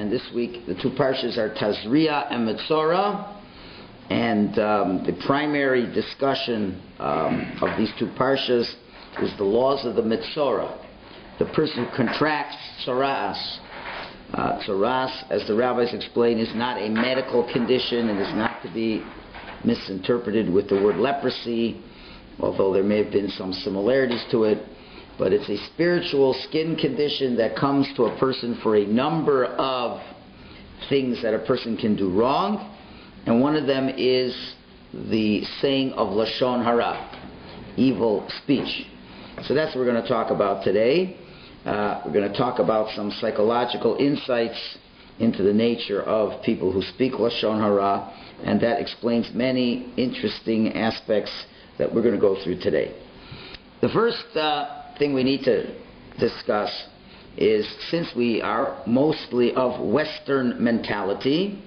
and this week the two parshas are Tazria and Metzora, and the primary discussion of these two parshas is the laws of the Metzora, the person who contracts tzoras. Tzoras, as the rabbis explain, is not a medical condition and is not to be misinterpreted with the word leprosy, although there may have been some similarities to it. But it's a spiritual skin condition that comes to a person for a number of things that a person can do wrong. And one of them is the saying of Lashon Hara, evil speech. So that's what we're going to talk about today. We're going to talk about some psychological insights into the nature of people who speak Lashon Hara, and that explains many interesting aspects that we're going to go through today. The first thing we need to discuss is, since we are mostly of Western mentality,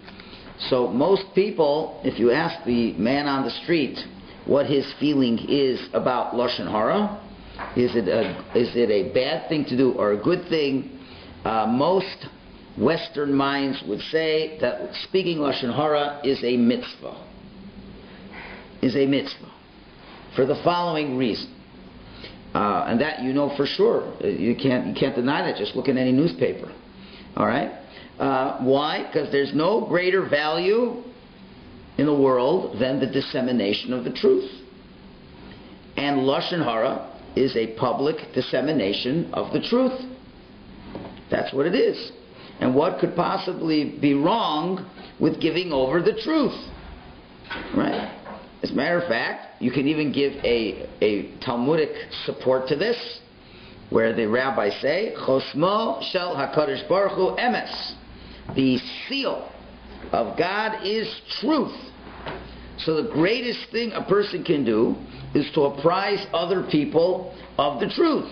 so most people, if you ask the man on the street what his feeling is about Lashon Hara, is it a bad thing to do or a good thing, most Western minds would say that speaking Lashon Hara is a mitzvah. Is a mitzvah. For the following reason. And that you know for sure. You can't deny that. Just look in any newspaper. All right? Why? Because there's no greater value in the world than the dissemination of the truth. And Lashon Hara is a public dissemination of the truth. That's what it is. And what could possibly be wrong with giving over the truth? Right? As a matter of fact, you can even give a Talmudic support to this, where the rabbis say, Chosmo shel HaKadosh Baruch Hu emes. The seal of God is truth. So the greatest thing a person can do is to apprise other people of the truth.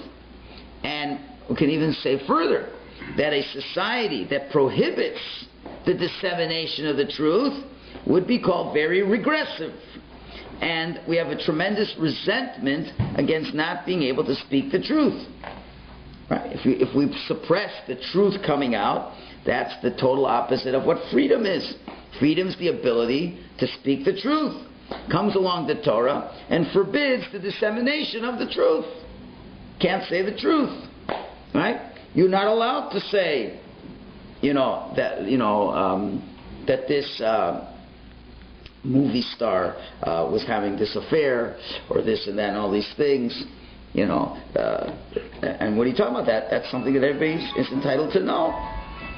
And we can even say further, that a society that prohibits the dissemination of the truth would be called very regressive. And we have a tremendous resentment against not being able to speak the truth. Right? If we suppress the truth coming out, that's the total opposite of what freedom is. Freedom is the ability to speak the truth. Comes along the Torah and forbids the dissemination of the truth. Can't say the truth. Right? You're not allowed to say, that this movie star was having this affair, or this and that, and all these things, and what are you talking about? That's something that everybody is entitled to know,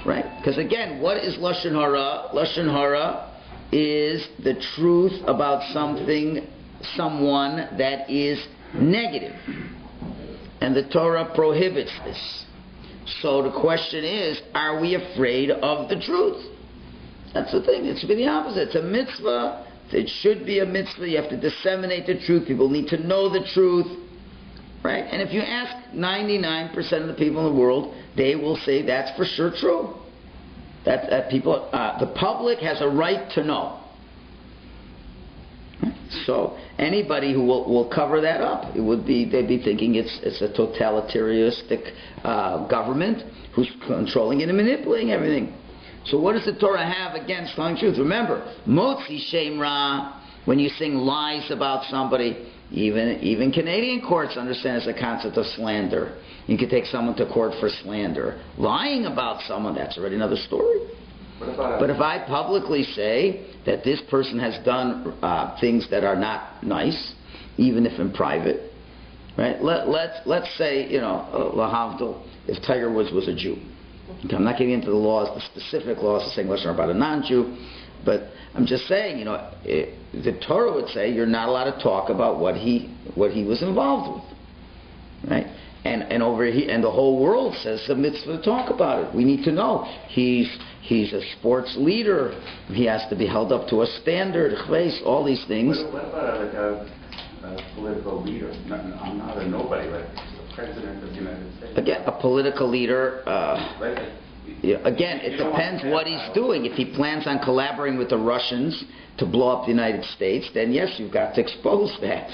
right? Because again, what is Lashon Hara? Lashon Hara is the truth about someone that is negative, and the Torah prohibits this. So the question is, are we afraid of the truth? That's the thing. It should be the opposite. It's a mitzvah. It should be a mitzvah. You have to disseminate the truth. People need to know the truth. Right? And if you ask 99% of the people in the world, they will say that's for sure true. That the public has a right to know. So anybody who will cover that up, they'd be thinking it's a totalitarianistic government who's controlling it and manipulating everything. So what does the Torah have against telling truth? Remember, Motzi Shem Ra, when you sing lies about somebody, even Canadian courts understand it's a concept of slander. You can take someone to court for slander. Lying about someone, that's already another story. But if I publicly say that this person has done things that are not nice, even if in private, right? Let's say, lahavdil, if Tiger Woods was a Jew. Okay, I'm not getting into the laws, the specific laws of saying lashon about a non-Jew, but I'm just saying, the Torah would say you're not allowed to talk about what he was involved with, right? And over here, and the whole world says the mitzvah to talk about it. We need to know he's a sports leader. He has to be held up to a standard. All these things. What about a political leader? I'm not a nobody, like the president of the United States. Again, a political leader. Again, it depends what he's doing. If he plans on collaborating with the Russians to blow up the United States, then yes, you've got to expose that.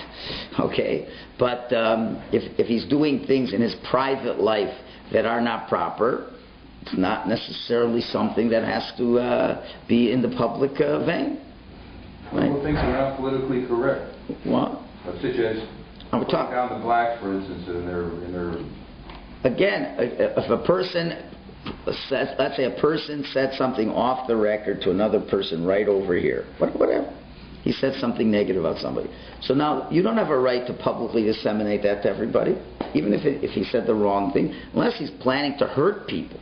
Okay? But if he's doing things in his private life that are not proper, It's not necessarily something that has to be in the public vein. Right? Well, things are not politically correct. What? Such as putting down the blacks, for instance, in their... Again, if a person says, let's say a person said something off the record to another person right over here, whatever. He said something negative about somebody. So now you don't have a right to publicly disseminate that to everybody, even if he said the wrong thing, unless he's planning to hurt people.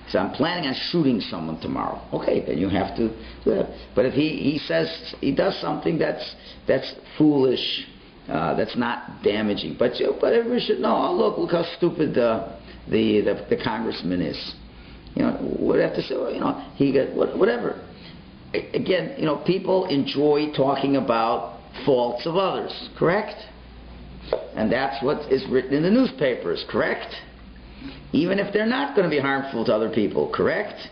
So I'm planning on shooting someone tomorrow. Okay, then you have to do that. But if he says he does something that's foolish, that's not damaging, but everyone should know. Oh, look how stupid the congressman is. You know, what do you have to say? Well, you know, he got whatever. Again, you know, people enjoy talking about faults of others, correct? And that's what is written in the newspapers, correct? Even if they're not going to be harmful to other people, correct?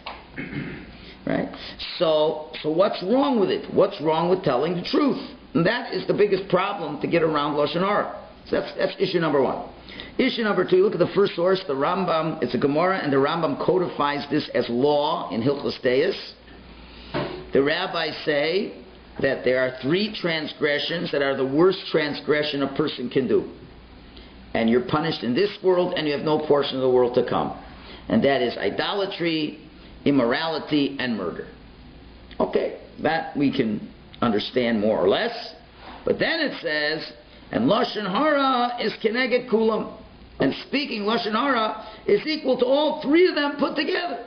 Right? So what's wrong with it? What's wrong with telling the truth? And that is the biggest problem to get around Lashon Hara. So that's issue number one. Issue number two, look at the first source, the Rambam. It's a Gemara, and the Rambam codifies this as law in Hilchos Deis. The rabbis say that there are 3 transgressions that are the worst transgression a person can do. And you're punished in this world, and you have no portion of the world to come. And that is idolatry, immorality, and murder. Okay, that we can understand more or less. But then it says, and Lashon Hara is keneged kulam. And speaking Lashon Hara is equal to all 3 of them put together.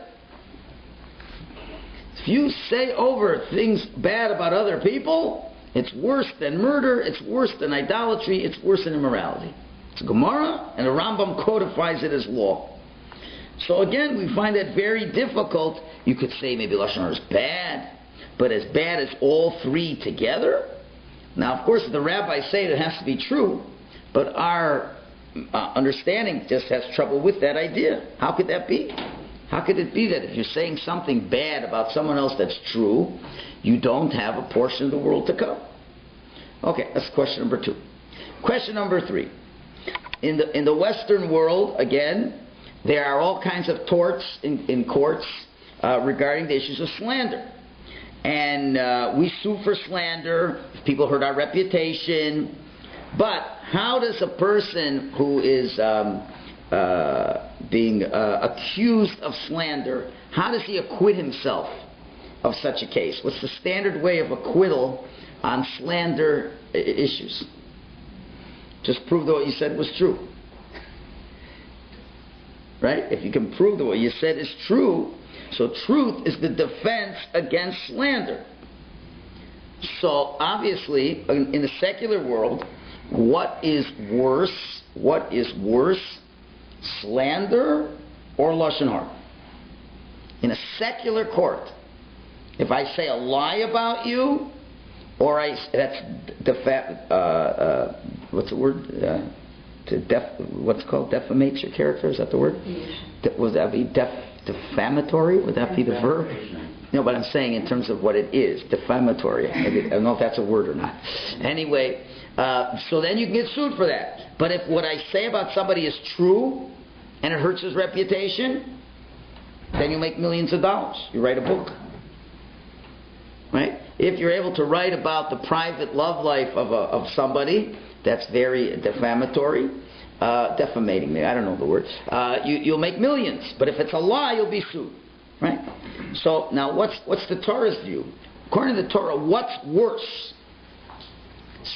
If you say over things bad about other people, it's worse than murder, it's worse than idolatry, it's worse than immorality. It's a Gemara, and the Rambam codifies it as law. So again, we find that very difficult. You could say maybe Lashon Hara is bad, but as bad as all 3 together? Now, of course, the rabbis say it has to be true, but our understanding just has trouble with that idea. How could that be? How could it be that if you're saying something bad about someone else that's true, you don't have a portion of the world to come? Okay, that's question number 2. Question number 3. In the Western world, again, there are all kinds of torts in courts regarding the issues of slander. And we sue for slander. People hurt our reputation. But how does a person who is being accused of slander, how does he acquit himself of such a case? What's the standard way of acquittal on slander issues? Just prove that what you said was true. Right? If you can prove that what you said is true, so truth is the defense against slander. So obviously, in the secular world, what is worse? What is worse? Slander or Lashon Hara? In a secular court, if I say a lie about you, or what's the word? What's it called? Defamate your character? Is that the word? Yes. Would that be defamatory? Would that be the verb? No, but I'm saying in terms of what it is, defamatory. I don't know if that's a word or not. Anyway, so then you can get sued for that. But if what I say about somebody is true and it hurts his reputation, then you make millions of dollars. You write a book. Right? If you're able to write about the private love life of somebody, that's very defamatory, defamating me, I don't know the word, you'll make millions. But if it's a lie, you'll be sued. Right? So now what's the Torah's view? According to the Torah, what's worse?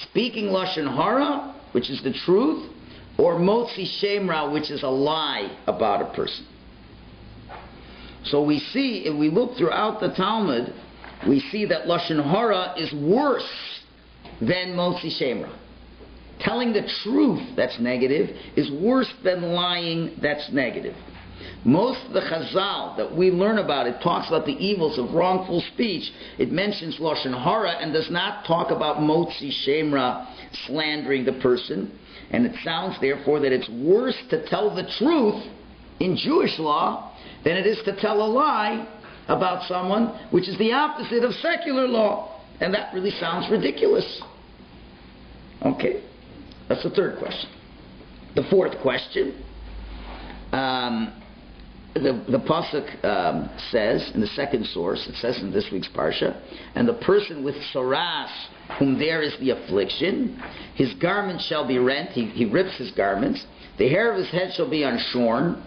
Speaking Lashon Hara, which is the truth, or Motzi Shemra, which is a lie about a person? So we see, if we look throughout the Talmud, we see that Lashon Hara is worse than Motzi Shemra. Telling the truth, that's negative, is worse than lying, that's negative. Most of the Chazal that we learn about, it talks about the evils of wrongful speech. It mentions Lashon Hara and does not talk about Motzi Shemra, slandering the person. And it sounds, therefore, that it's worse to tell the truth in Jewish law than it is to tell a lie about someone, which is the opposite of secular law. And that really sounds ridiculous. Okay, that's the third question. The fourth question, the pasuk says in the second source, it says in this week's parsha, and the person with soras, whom there is the affliction, his garments shall be rent. He rips his garments. The hair of his head shall be unshorn,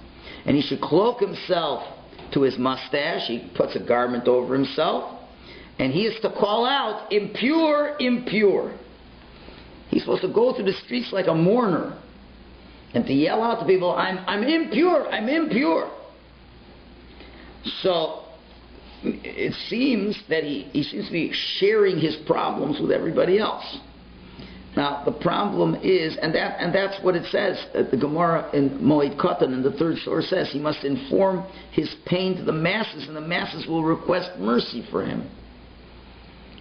and he should cloak himself to his mustache. He puts a garment over himself, and he is to call out, impure, impure. He's supposed to go through the streets like a mourner and to yell out to people, I'm impure, I'm impure. So it seems that he seems to be sharing his problems with everybody else. Now the problem is, and that's what it says. The Gemara in Moed Katan in the third source says he must inform his pain to the masses, and the masses will request mercy for him.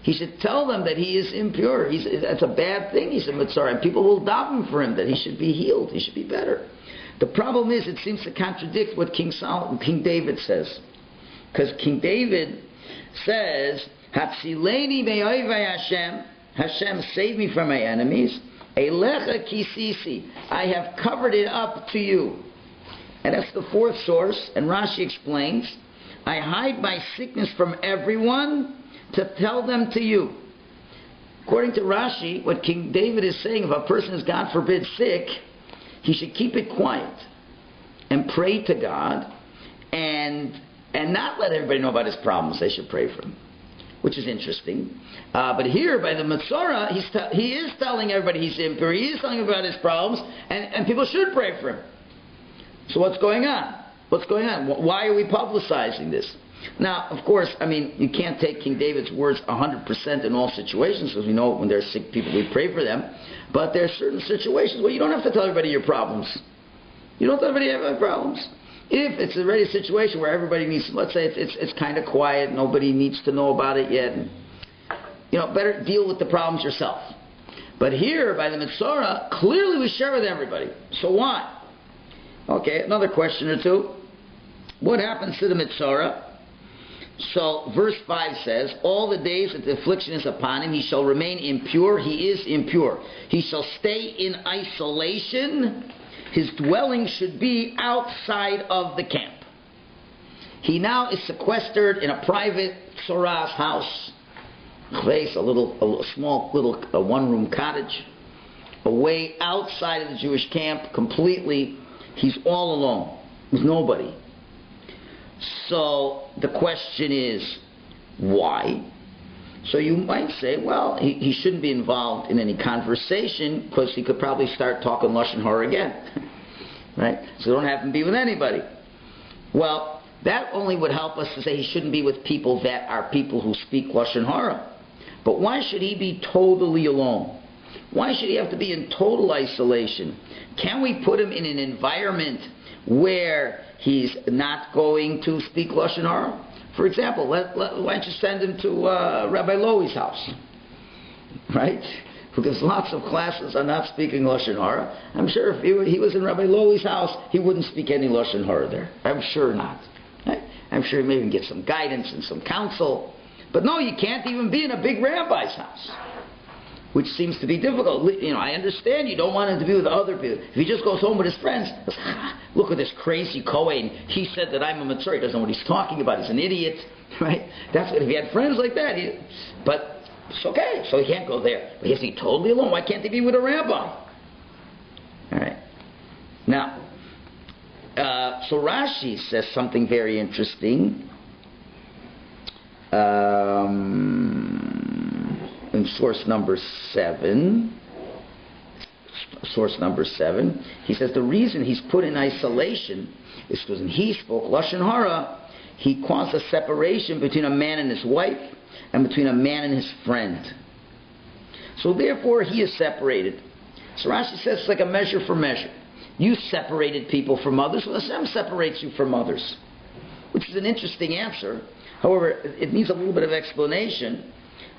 He should tell them that he is impure. That's a bad thing, he's a Metzora, and people will daven for him that he should be healed, he should be better. The problem is, it seems to contradict what King David says. Because King David says, Hatzileni me'oivei Hashem, Hashem, save me from my enemies. Elecha kisisi, I have covered it up to you. And that's the fourth source, and Rashi explains, I hide my sickness from everyone to tell them to you. According to Rashi, what King David is saying, if a person is, God forbid, sick, he should keep it quiet and pray to God and not let everybody know about his problems. They should pray for him, which is interesting. But here, by the Metzora, he is telling everybody he's impure. He is telling about his problems, and people should pray for him. So what's going on? What's going on? Why are we publicizing this? Now, of course, I mean, you can't take King David's words 100% in all situations, because we know when there's sick people, we pray for them. But there are certain situations where you don't have to tell everybody your problems. You don't tell everybody you have problems. If it's already a situation where everybody needs, let's say it's kind of quiet, nobody needs to know about it yet, and, better deal with the problems yourself. But here, by the Metzora, clearly we share with everybody. So why? Okay, another question or two. What happens to the Metzora? So, verse 5 says, all the days that the affliction is upon him, he shall remain impure. He is impure. He shall stay in isolation. His dwelling should be outside of the camp. He now is sequestered in a private Tzora's house. A small one-room cottage, away outside of the Jewish camp completely. He's all alone, with nobody. So the question is, why? So you might say, well, he shouldn't be involved in any conversation because he could probably start talking Lashon Hara again. Right? So don't have him be with anybody. Well, that only would help us to say he shouldn't be with people that are people who speak Lashon Hara. But why should he be totally alone? Why should he have to be in total isolation? Can we put him in an environment where he's not going to speak Lashon Hara? For example, why don't you send him to Rabbi Lowy's house? Right? Because lots of classes are not speaking Lashon Hara. I'm sure if he was in Rabbi Lowy's house, he wouldn't speak any Lashon Hara there. I'm sure not. Right? I'm sure he may even get some guidance and some counsel. But no, you can't even be in a big rabbi's house, which seems to be difficult. I understand you don't want him to be with other people. If he just goes home with his friends, look at this crazy Kohen. He said that I'm a Metzora. He doesn't know what he's talking about. He's an idiot, right? That's what, if he had friends like that. But it's okay. So he can't go there. But he has to be totally alone. Why can't he be with a rabbi? All right. Now, so Rashi says something very interesting. In source number 7, he says the reason he's put in isolation is because when he spoke Lashon Hara, he caused a separation between a man and his wife and between a man and his friend. So therefore he is separated. So Rashi says it's like a measure for measure. You separated people from others, well Hashem separates you from others. Which is an interesting answer. However, it needs a little bit of explanation,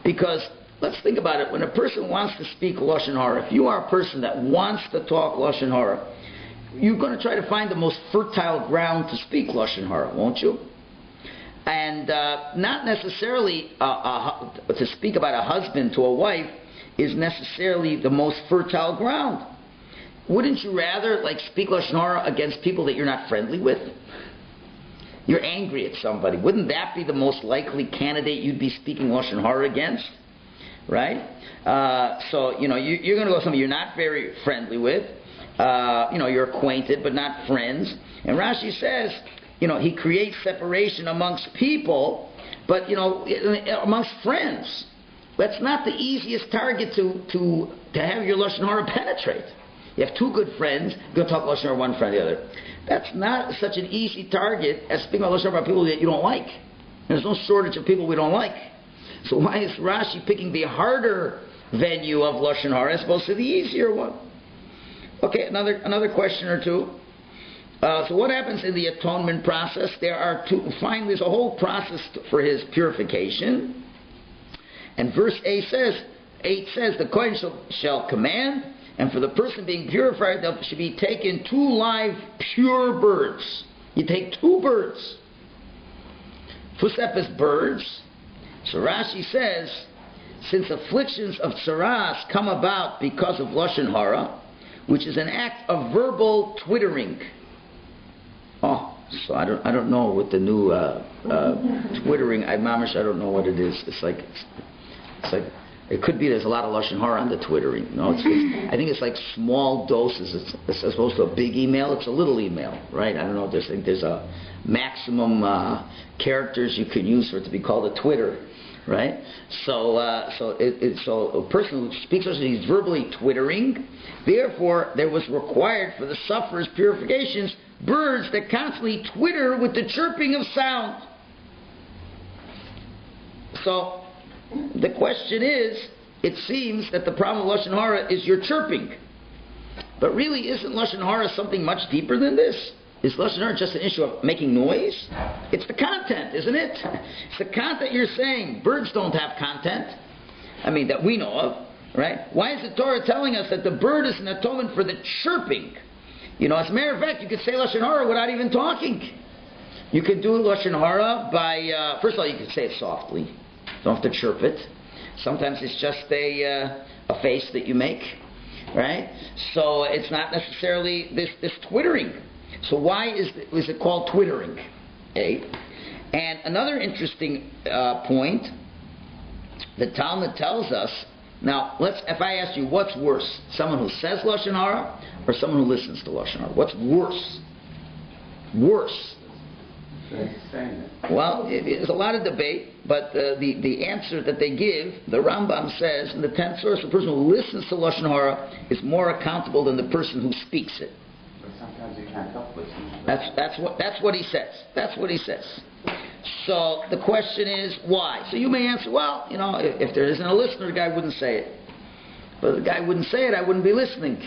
because let's think about it. When a person wants to speak Lashon Hara, if you are a person that wants to talk Lashon Hara, you're going to try to find the most fertile ground to speak Lashon Hara, won't you? And not necessarily to speak about a husband to a wife is necessarily the most fertile ground. Wouldn't you rather speak Lashon Hara against people that you're not friendly with? You're angry at somebody. Wouldn't that be the most likely candidate you'd be speaking Lashon Hara against? Right? So, you're going to go with somebody you're not very friendly with. You're acquainted but not friends. And Rashi says, he creates separation amongst people, but, amongst friends. That's not the easiest target to have your Lashon Hara penetrate. You have two good friends, you're going to talk Lashon Hara one friend the other. That's not such an easy target as speaking Lashon Hara about people that you don't like. There's no shortage of people we don't like. So why is Rashi picking the harder venue of Lashon Hara as opposed to the easier one? Okay, another question or two. So what happens in the atonement process? Finally, there's a whole process for his purification. And verse 8 says, the Kohen shall command, and for the person being purified, there should be taken 2 live, pure birds. You take 2 birds. Fusep is birds. So Rashi says, since afflictions of tsaras come about because of Lashon Hara, which is an act of verbal twittering. So I don't know what the new twittering. I don't know what it is. It's like it could be there's a lot of Lashon Hara on the twittering. I think it's like small doses. It's as opposed to a big email. It's a little email, right? I don't know. There's a maximum characters you can use for it to be called a Twitter, right? So a person who speaks Lashon, he's verbally twittering. Therefore, there was required for the sufferer's purifications birds that constantly twitter with the chirping of sound. So the question is, it seems that the problem of Lashon Hara is your chirping. But really, isn't Lashon Hara something much deeper than this? Is Lashon Hara just an issue of making noise? It's the content, isn't it? It's the content you're saying. Birds don't have content. That we know of, right? Why is the Torah telling us that the bird is an atonement for the chirping? As a matter of fact, you could say Lashon Hara without even talking. You could do Lashon Hara by, first of all, you could say it softly. You don't have to chirp it. Sometimes it's just a face that you make, right? So it's not necessarily this twittering. So why is it called twittering? And another interesting point, the Talmud tells us. Now, if I ask you, what's worse? Someone who says Lashon Hara or someone who listens to Lashon Hara? What's worse? Worse. Well, there's a lot of debate, but the answer that they give, the Rambam says, in the 10th source, the person who listens to Lashon Hara is more accountable than the person who speaks it. But sometimes you can't help listening. That's what he says. That's what he says. So the question is, why? So you may answer, well, if there isn't a listener, the guy wouldn't say it. But if the guy wouldn't say it, I wouldn't be listening.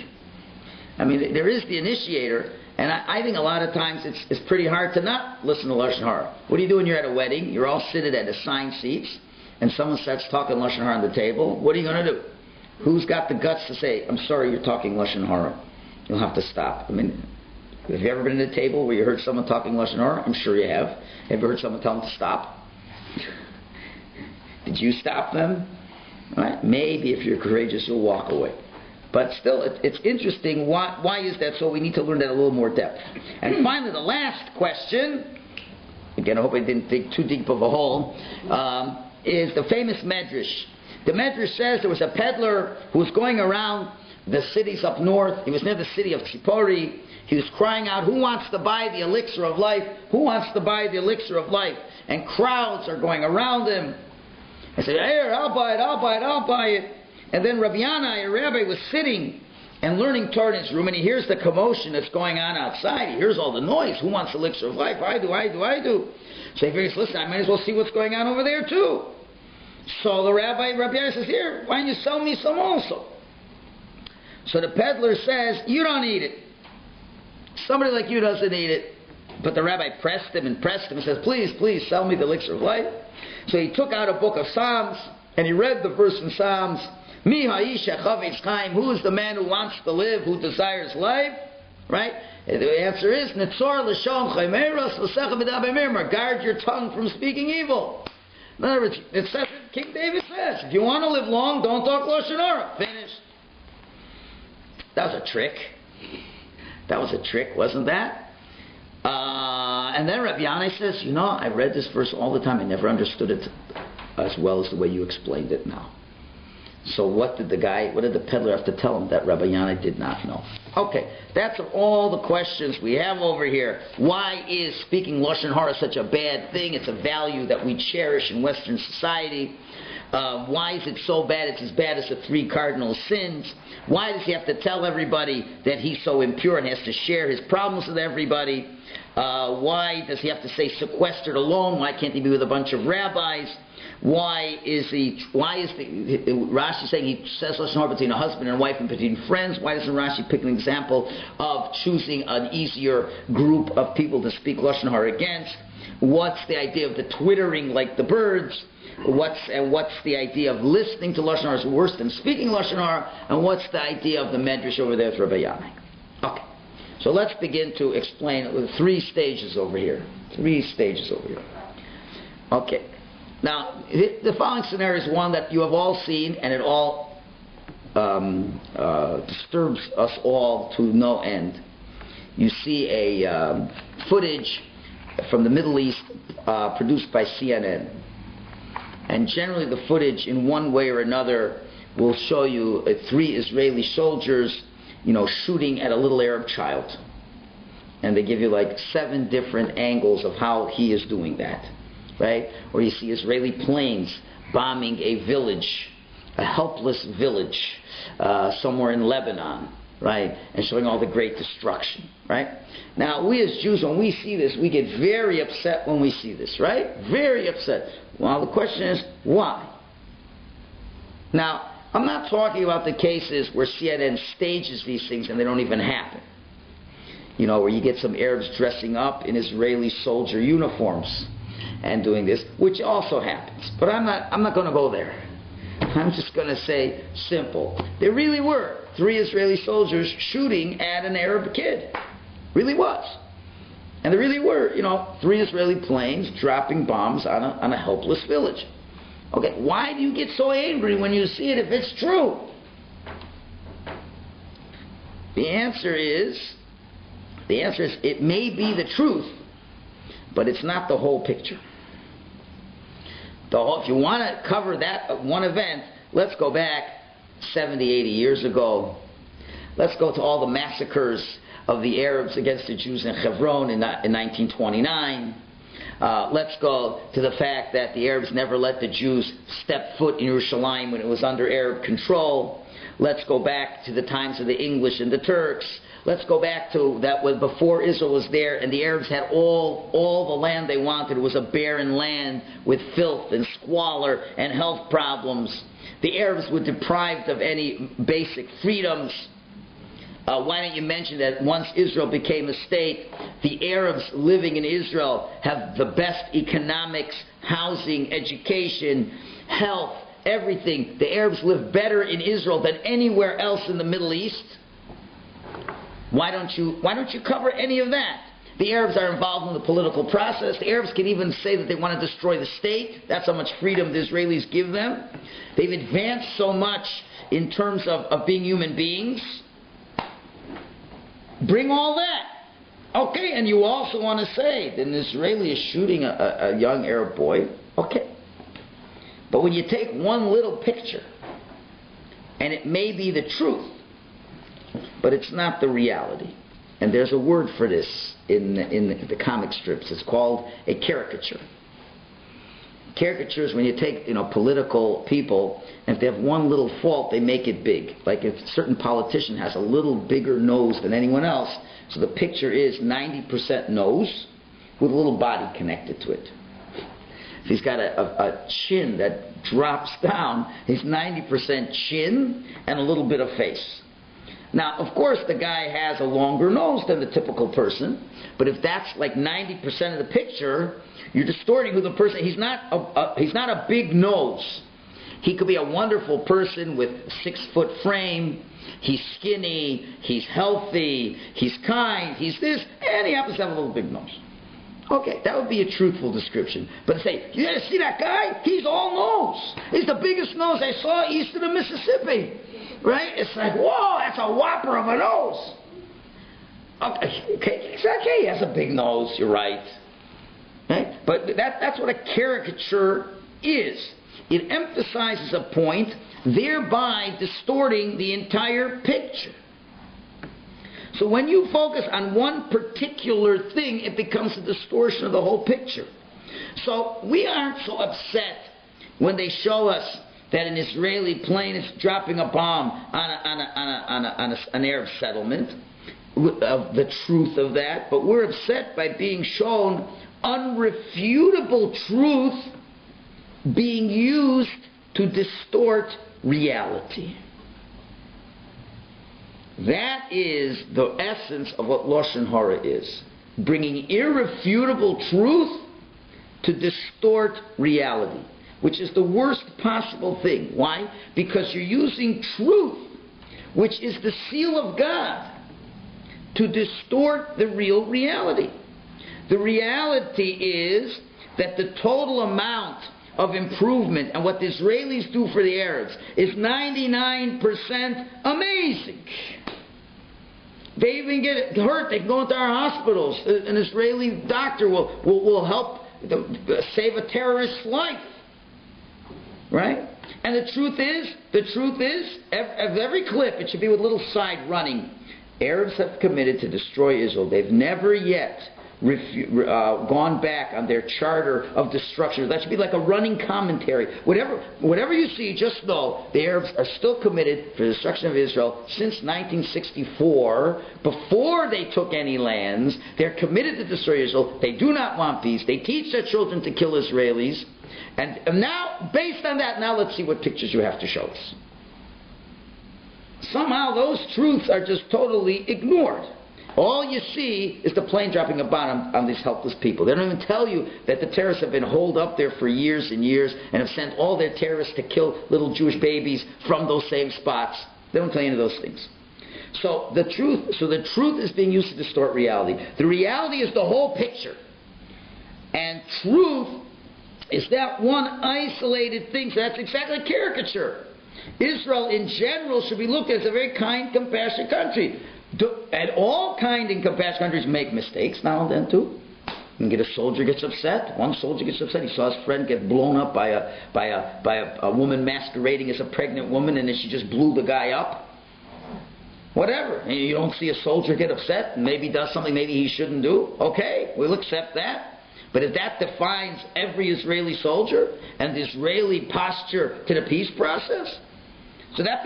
There is the initiator, and I think a lot of times it's pretty hard to not listen to Lashon Hara. What do you do when you're at a wedding? You're all seated at assigned seats, and someone starts talking Lashon Hara on the table. What are you going to do? Who's got the guts to say, I'm sorry, you're talking Lashon Hara? You'll have to stop. Have you ever been at a table where you heard someone talking Lashon Hara? I'm sure you have. Have you heard someone tell them to stop? Did you stop them? Right? Maybe if you're courageous, you'll walk away. But still, it's interesting. Why is that so? We need to learn that a little more depth. And finally, the last question, again, I hope I didn't dig too deep of a hole, is the famous Medrash. The Medrash says there was a peddler who was going around the cities up north. He was near the city of Tzipori. He was crying out, who wants to buy the elixir of life? Who wants to buy the elixir of life? And crowds are going around him. I said, here, I'll buy it. And then Rabbi Yanai, a rabbi, was sitting and learning Torah in his room, and he hears the commotion that's going on outside. He hears all the noise. Who wants the elixir of life? I do. So he figures, listen, I might as well see what's going on over there too. So the Rabbi Yanai says, here, why don't you sell me some also? So the peddler says, you don't need it. Somebody like you doesn't need it. But the rabbi pressed him and says, please, sell me the elixir of life. So he took out a book of Psalms, and he read the verse in Psalms, Mi ha'isha chavetz chaim, who is the man who wants to live, who desires life? Right? And the answer is, Netzor l'shon chaymeros l'secha b'daber mirmar, guard your tongue from speaking evil. In other words, it says, King David says, if you want to live long, don't talk Lashon Hara. Finished. That was a trick. That was a trick, wasn't that? and then Rabbi Yanai says, I read this verse all the time. I never understood it as well as the way you explained it now. So what did the peddler have to tell him that Rabbi Yanai did not know? Okay, that's all the questions we have over here. Why is speaking Lashon Hara such a bad thing? It's a value that we cherish in Western society. Why is it so bad? It's as bad as the 3 cardinal sins. Why does he have to tell everybody that he's so impure and has to share his problems with everybody? Why does he have to say sequestered alone? Why can't he be with a bunch of rabbis? Why is Rashi saying he says Lashon Hara between a husband and a wife and between friends? Why doesn't Rashi pick an example of choosing an easier group of people to speak Lashon Hara against? What's the idea of the twittering like the birds? What's the idea of listening to Lashon Hara is worse than speaking Lashon Hara? And what's the idea of the Medrash over there with Rabbi Yanai? Okay, so let's begin to explain 3 stages over here. 3 stages over here. Okay. Now, the following scenario is one that you have all seen, and it all disturbs us all to no end. You see a footage from the Middle East produced by CNN. And generally the footage, in one way or another, will show you 3 Israeli soldiers, shooting at a little Arab child. And they give you like 7 different angles of how he is doing that. Right? Or you see Israeli planes bombing a village, a helpless village, somewhere in Lebanon, right? And showing all the great destruction, right? Now, we as Jews, when we see this, we get very upset when we see this, right? Very upset. Well, the question is, why? Now, I'm not talking about the cases where CNN stages these things and they don't even happen. Where you get some Arabs dressing up in Israeli soldier uniforms and doing this, which also happens. But I'm not going to go there. I'm just going to say simple. There really were 3 Israeli soldiers shooting at an Arab kid. Really was. And there really were, 3 Israeli planes dropping bombs on a helpless village. Okay, why do you get so angry when you see it if it's true? The answer is it may be the truth, but it's not the whole picture. If you want to cover that one event, let's go back 70, 80 years ago. Let's go to all the massacres of the Arabs against the Jews in Hebron in 1929. Let's go to the fact that the Arabs never let the Jews step foot in Yerushalayim when it was under Arab control. Let's go back to the times of the English and the Turks. Let's go back to that was before Israel was there and the Arabs had all the land they wanted. It was a barren land with filth and squalor and health problems. The Arabs were deprived of any basic freedoms. Why don't you mention that once Israel became a state, the Arabs living in Israel have the best economics, housing, education, health, everything. The Arabs live better in Israel than anywhere else in the Middle East. Why don't you cover any of that? The Arabs are involved in the political process. The Arabs can even say that they want to destroy the state. That's how much freedom the Israelis give them. They've advanced so much in terms of being human beings. Bring all that. Okay, and you also want to say that an Israeli is shooting a young Arab boy. Okay. But when you take one little picture, and it may be the truth, but it's not the reality. And there's a word for this in the comic strips. It's called a caricature. Caricatures, when you take political people, and if they have one little fault, they make it big. Like if a certain politician has a little bigger nose than anyone else, so the picture is 90% nose with a little body connected to it. If he's got a chin that drops down, he's 90% chin and a little bit of face. Now, of course, the guy has a longer nose than the typical person, but if that's like 90% of the picture, you're distorting who the person. He's not a big nose. He could be a wonderful person with a 6-foot frame. He's skinny. He's healthy. He's kind. He's this, and he happens to have a little big nose. Okay, that would be a truthful description. But say, you see that guy? He's all nose. He's the biggest nose I saw east of the Mississippi. Right? It's like, whoa, that's a whopper of a nose. Okay, it's okay, he has a big nose, you're right. Right? But that's what a caricature is. It emphasizes a point, thereby distorting the entire picture. So when you focus on one particular thing, it becomes a distortion of the whole picture. So we aren't so upset when they show us that an Israeli plane is dropping a bomb on an Arab settlement, of the truth of that, but we're upset by being shown unrefutable truth being used to distort reality. That is the essence of what Lashon Hara is. Bringing irrefutable truth to distort reality, which is the worst possible thing. Why? Because you're using truth, which is the seal of God, to distort the real reality. The reality is that the total amount of improvement and what the Israelis do for the Arabs is 99% amazing. They even get hurt. They can go into our hospitals. An Israeli doctor will help save a terrorist's life. Right? And the truth is, of every clip, it should be with a little side running. Arabs have committed to destroy Israel. They've never yet gone back on their charter of destruction. That should be like a running commentary. Whatever you see, just know the Arabs are still committed for the destruction of Israel since 1964. Before they took any lands, they're committed to destroy Israel. They do not want peace. They teach their children to kill Israelis. And now, based on that, now let's see what pictures you have to show us. Somehow those truths are just totally ignored. All you see is the plane dropping a bomb on these helpless people. They don't even tell you that the terrorists have been holed up there for years and years and have sent all their terrorists to kill little Jewish babies from those same spots. They don't tell you any of those things. So the truth is being used to distort reality. The reality is the whole picture. And truth is that one isolated thing. So that's exactly caricature. Israel in general should be looked at as a very kind, compassionate country. And all kind and compassionate countries make mistakes now and then too. You get a soldier gets upset. One soldier gets upset. He saw his friend get blown up by a woman masquerading as a pregnant woman, and then she just blew the guy up. Whatever. And you don't see a soldier get upset and maybe does something maybe he shouldn't do. Okay, we'll accept that. But if that defines every Israeli soldier and the Israeli posture to the peace process, so that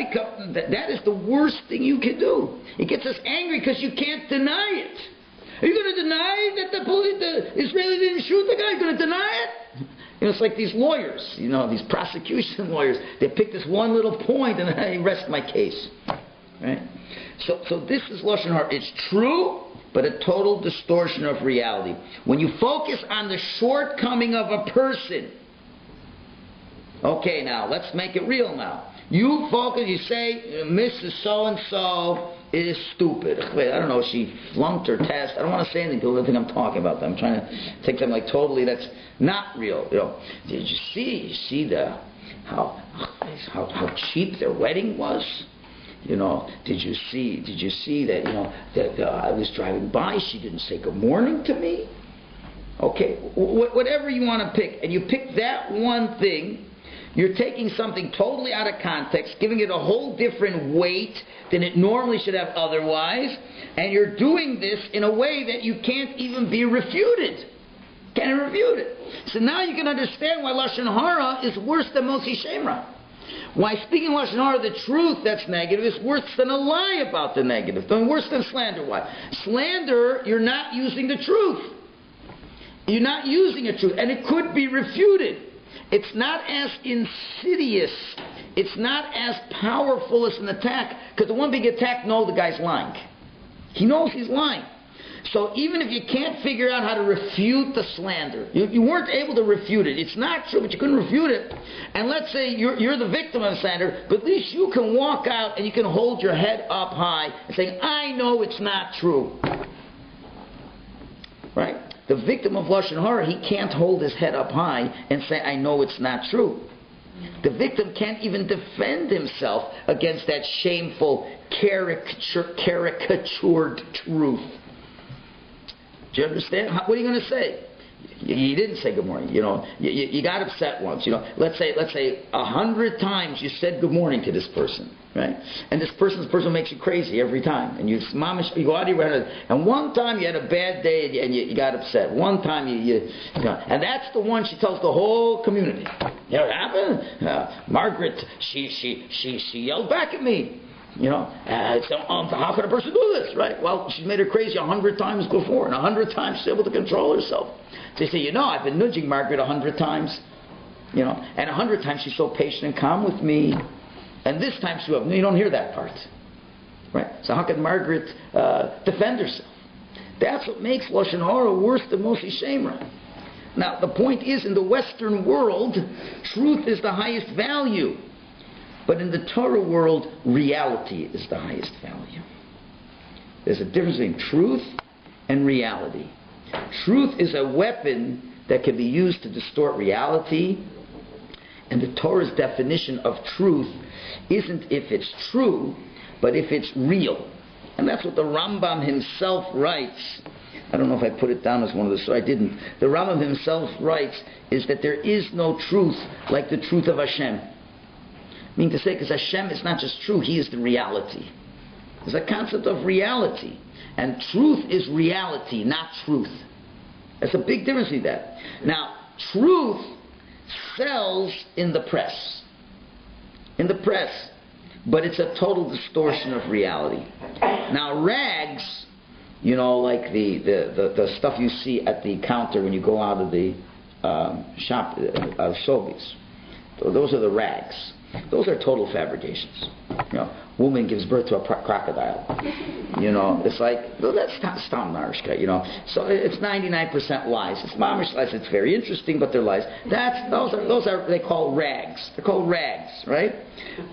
is the worst thing you can do. It gets us angry because you can't deny it. Are you going to deny that the Israeli didn't shoot the guy? Are you going to deny it? It's like these lawyers, these prosecution lawyers. They pick this one little point and I rest my case. Right? So this is Lashon Hara. It's true, but a total distortion of reality. When you focus on the shortcoming of a person, okay, now let's make it real now. You focus, you say, Mrs. So-and-so is stupid. I don't know, she flunked her test. I don't want to say anything to the thing I'm talking about. I'm trying to take something like totally that's not real. Did you see how cheap their wedding was? Did you see that, that I was driving by, she didn't say good morning to me? Okay, whatever you want to pick, and you pick that one thing, you're taking something totally out of context, giving it a whole different weight than it normally should have otherwise, and you're doing this in a way that you can't even be refuted. Can't refute it. So now you can understand why Lashon Hara is worse than Motzi Shemra. Why speaking Lashon Hara, the truth that's negative, is worse than a lie about the negative. Worse than slander. Why? Slander, you're not using the truth. You're not using a truth. And it could be refuted. It's not as insidious. It's not as powerful as an attack. Because the one big attack knows the guy's lying. He knows he's lying. So even if you can't figure out how to refute the slander, you weren't able to refute it. It's not true, but you couldn't refute it. And let's say you're the victim of slander, but at least you can walk out and you can hold your head up high and say, I know it's not true. Right? The victim of Lashon Hara, he can't hold his head up high and say, I know it's not true. The victim can't even defend himself against that shameful, caricatured truth. Do you understand? What are you going to say? You didn't say good morning. You got upset once. Let's say 100 times you said good morning to this person, right? And this person makes you crazy every time. And you go out of your way, and one time you had a bad day and you got upset. One time and that's the one she tells the whole community. What happened? Margaret, she yelled back at me. How could a person do this, right? Well, she's made her crazy 100 times before, and 100 times she's able to control herself. So you say, I've been nudging Margaret 100 times, and 100 times she's so patient and calm with me, and this time you don't hear that part, right? So how can Margaret defend herself? That's what makes Lashon Hara worse than Moshe Shemra. Now, the point is, in the Western world, truth is the highest value. But in the Torah world, reality is the highest value. There's a difference between truth and reality. Truth is a weapon that can be used to distort reality. And the Torah's definition of truth isn't if it's true, but if it's real. And that's what the Rambam himself writes. I don't know if I put it down as one of the, so I didn't. The Rambam himself writes is that there is no truth like the truth of Hashem. I mean to say, because Hashem is not just true, He is the reality. There's a concept of reality. And truth is reality, not truth. There's a big difference in that. Now, truth sells in the press. In the press. But it's a total distortion of reality. Now, rags, like the stuff you see at the counter when you go out of the shop, Sobeys. Those are the rags. Those are total fabrications. Woman gives birth to a crocodile. It's like, well, that's not stam narishka, So it's 99% lies. It's mamish lies. It's very interesting, but they're lies. Those are they call rags. They're called rags, right?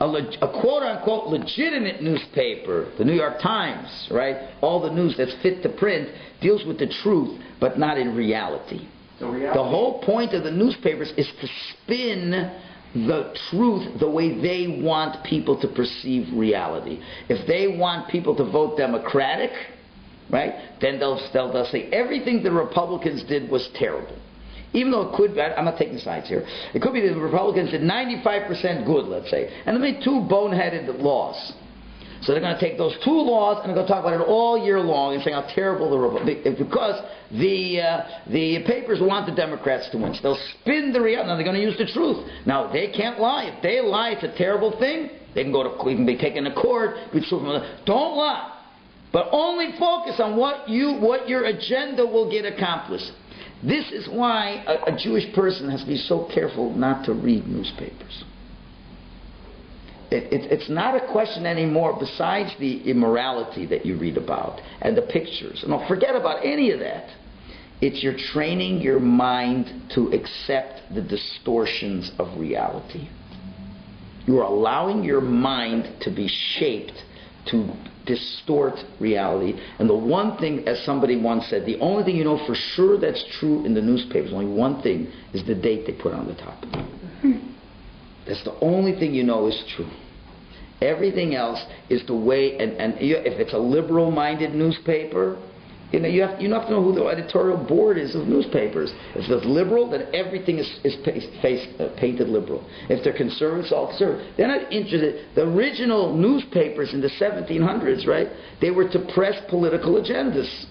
A quote unquote legitimate newspaper, the New York Times, right? All the news that's fit to print deals with the truth, but not in reality. The whole point of the newspapers is to spin the truth the way they want people to perceive reality. If they want people to vote Democratic, right, then they'll say everything the Republicans did was terrible. Even though it could be, I'm not taking sides here, it could be that the Republicans did 95% good, let's say, and they made 2 boneheaded laws. So they're going to take those 2 laws and they're going to talk about it all year long and saying how terrible because the papers want the Democrats to win. So they'll spin the reality. Now they're going to use the truth. Now they can't lie. If they lie, it's a terrible thing. They can be taken to court. Don't lie, but only focus on what your agenda will get accomplished. This is why a Jewish person has to be so careful not to read newspapers. It's not a question anymore, besides the immorality that you read about and the pictures. And don't forget about any of that. It's you're training your mind to accept the distortions of reality. You are allowing your mind to be shaped to distort reality. And the one thing, as somebody once said, the only thing you know for sure that's true in the newspapers, only one thing, is the date they put on the top. That's the only thing you know is true. Everything else is the way, and if it's a liberal-minded newspaper, you have to know who the editorial board is of newspapers. If it's liberal, then everything is painted liberal. If they're conservative, it's all conservative. They're not interested. The original newspapers in the 1700s, right? They were to press political agendas.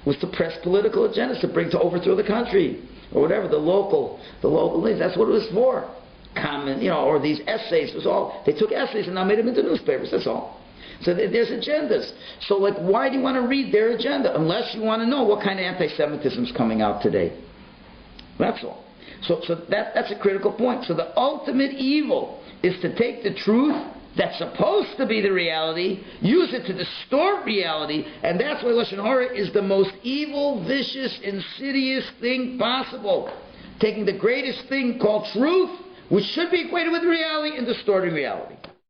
Was to press political agendas to overthrow the country or whatever, the local news. That's what it was for. Or these essays they took essays and now made them into newspapers. That's all. So there's agendas. So why do you want to read their agenda unless you want to know what kind of anti-Semitism is coming out today? That's all. So that's a critical point. So the ultimate evil is to take the truth that's supposed to be the reality, use it to distort reality, and that's why Lashon Hara is the most evil, vicious, insidious thing possible. Taking the greatest thing called truth, which should be equated with reality, and distorting reality.